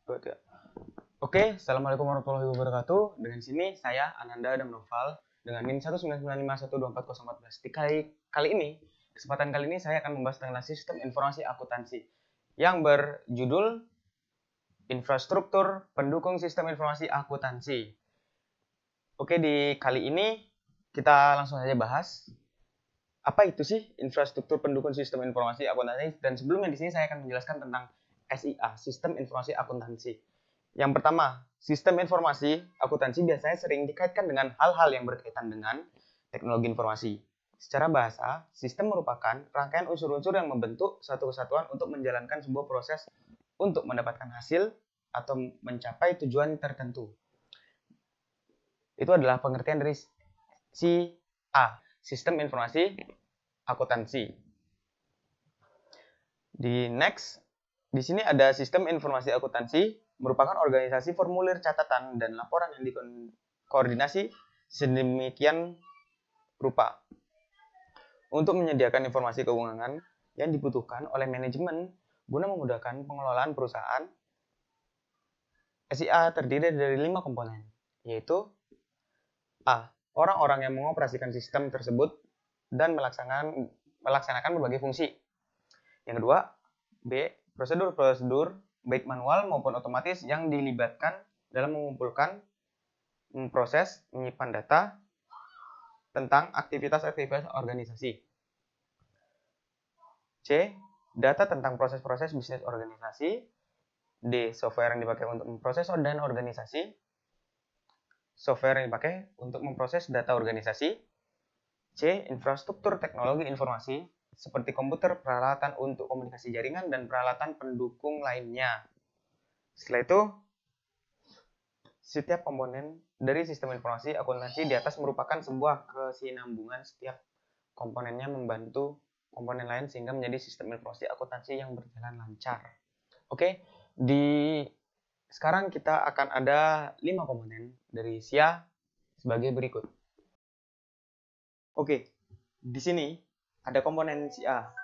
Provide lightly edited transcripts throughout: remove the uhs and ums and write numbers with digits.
Oke, Assalamualaikum warahmatullahi wabarakatuh. Dengan sini saya Ananda Adam Noval dengan NIM 199512414. Kesempatan kali ini saya akan membahas tentang sistem informasi akuntansi yang berjudul Infrastruktur Pendukung Sistem Informasi Akuntansi. Oke, di kali ini kita langsung saja bahas apa itu sih infrastruktur pendukung sistem informasi akuntansi, dan sebelumnya di sini saya akan menjelaskan tentang SIA, Sistem Informasi Akuntansi. Yang pertama, sistem informasi akuntansi biasanya sering dikaitkan dengan hal-hal yang berkaitan dengan teknologi informasi. Secara bahasa, sistem merupakan rangkaian unsur-unsur yang membentuk satu kesatuan untuk menjalankan sebuah proses untuk mendapatkan hasil atau mencapai tujuan tertentu. Itu adalah pengertian dari SIA, Sistem Informasi Akuntansi. Di sini ada sistem informasi akuntansi merupakan organisasi formulir catatan dan laporan yang dikoordinasi sedemikian rupa untuk menyediakan informasi keuangan yang dibutuhkan oleh manajemen guna memudahkan pengelolaan perusahaan. SIA terdiri dari 5 komponen, yaitu A. Orang-orang yang mengoperasikan sistem tersebut dan melaksanakan berbagai fungsi. Yang kedua, B. Prosedur-prosedur baik manual maupun otomatis yang dilibatkan dalam mengumpulkan, memproses, menyimpan data tentang aktivitas-aktivitas organisasi. C. Data tentang proses-proses bisnis organisasi. D. Software yang dipakai untuk memproses dan organisasi. Software yang dipakai untuk memproses data organisasi. C. Infrastruktur teknologi informasi seperti komputer, peralatan untuk komunikasi jaringan, dan peralatan pendukung lainnya. Setelah itu, setiap komponen dari sistem informasi akuntansi di atas merupakan sebuah kesinambungan. Setiap komponennya membantu komponen lain sehingga menjadi sistem informasi akuntansi yang berjalan lancar. Oke, sekarang kita akan ada 5 komponen dari SIA sebagai berikut. Oke, di sini ada komponen SIA,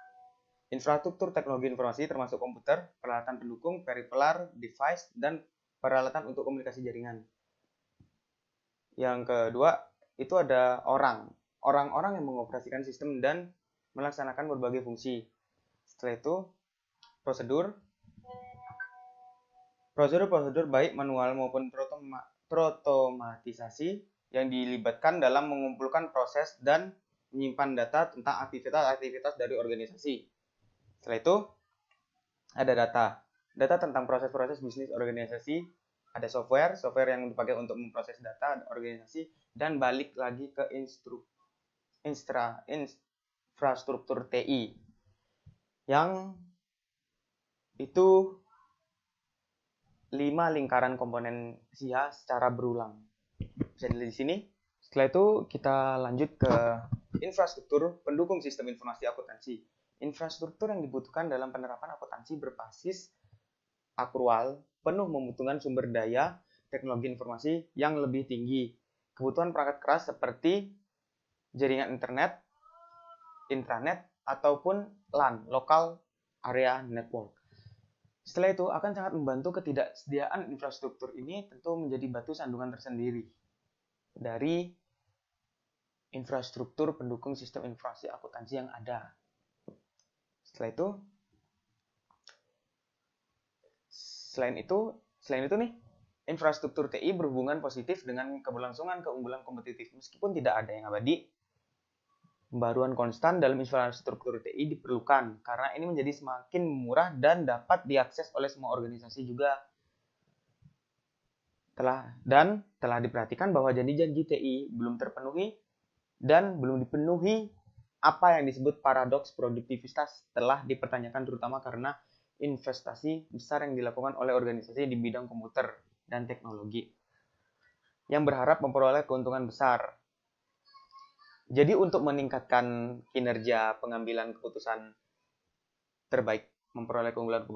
infrastruktur teknologi informasi termasuk komputer, peralatan pendukung, peripheral device, dan peralatan untuk komunikasi jaringan. Yang kedua, itu ada orang-orang yang mengoperasikan sistem dan melaksanakan berbagai fungsi. Setelah itu, prosedur baik manual maupun terotomatisasi yang dilibatkan dalam mengumpulkan proses dan menyimpan data tentang aktivitas-aktivitas dari organisasi. Setelah itu, ada data tentang proses-proses bisnis organisasi, ada software yang dipakai untuk memproses data organisasi, dan balik lagi ke infrastruktur TI, yang itu 5 lingkaran komponen SIA secara berulang. Bisa dilihat di sini. Setelah itu kita lanjut ke infrastruktur pendukung sistem informasi akuntansi. Infrastruktur yang dibutuhkan dalam penerapan akuntansi berbasis akrual penuh membutuhkan sumber daya teknologi informasi yang lebih tinggi. Kebutuhan perangkat keras seperti jaringan internet, intranet, ataupun LAN, Local Area Network. Setelah itu akan sangat membantu ketidaksediaan infrastruktur ini tentu menjadi batu sandungan tersendiri dari infrastruktur pendukung sistem informasi akuntansi yang ada. Selain itu nih, infrastruktur TI berhubungan positif dengan keberlangsungan keunggulan kompetitif. Meskipun tidak ada yang abadi, pembaruan konstan dalam infrastruktur TI diperlukan karena ini menjadi semakin murah dan dapat diakses oleh semua organisasi juga. Telah diperhatikan bahwa janji-janji TI belum terpenuhi dan belum dipenuhi. Apa yang disebut paradoks produktivitas telah dipertanyakan terutama karena investasi besar yang dilakukan oleh organisasi di bidang komputer dan teknologi yang berharap memperoleh keuntungan besar. Jadi untuk meningkatkan kinerja pengambilan keputusan terbaik, memperoleh keunggulan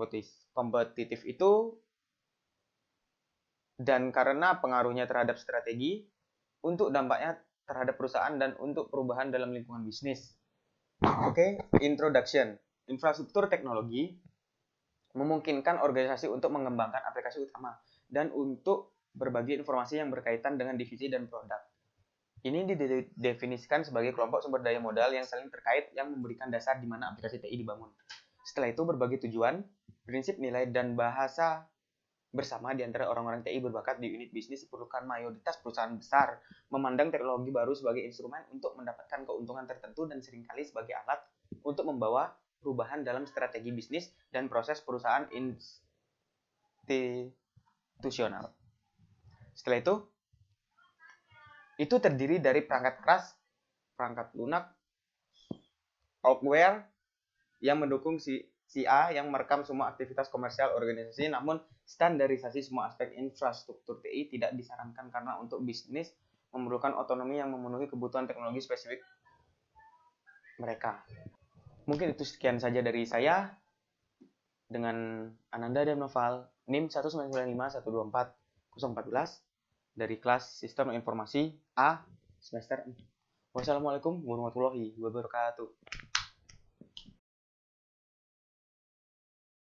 kompetitif itu, dan karena pengaruhnya terhadap strategi, untuk dampaknya terhadap perusahaan, dan untuk perubahan dalam lingkungan bisnis. Oke, introduction. Infrastruktur teknologi memungkinkan organisasi untuk mengembangkan aplikasi utama dan untuk berbagi informasi yang berkaitan dengan divisi dan produk. Ini didefinisikan sebagai kelompok sumber daya modal yang saling terkait yang memberikan dasar di mana aplikasi TI dibangun. Setelah itu berbagi tujuan, prinsip nilai, dan bahasa bersama di antara orang-orang TI berbakat di unit bisnis diperlukan. Mayoritas perusahaan besar memandang teknologi baru sebagai instrumen untuk mendapatkan keuntungan tertentu dan seringkali sebagai alat untuk membawa perubahan dalam strategi bisnis dan proses perusahaan institusional. Setelah itu terdiri dari perangkat keras, perangkat lunak, software yang mendukung si A yang merekam semua aktivitas komersial organisasi, namun standarisasi semua aspek infrastruktur TI tidak disarankan karena untuk bisnis memerlukan otonomi yang memenuhi kebutuhan teknologi spesifik mereka. Mungkin itu sekian saja dari saya dengan Ananda dan Noval, NIM 1995124 dari kelas Sistem Informasi A semester 4. Wassalamualaikum warahmatullahi wabarakatuh.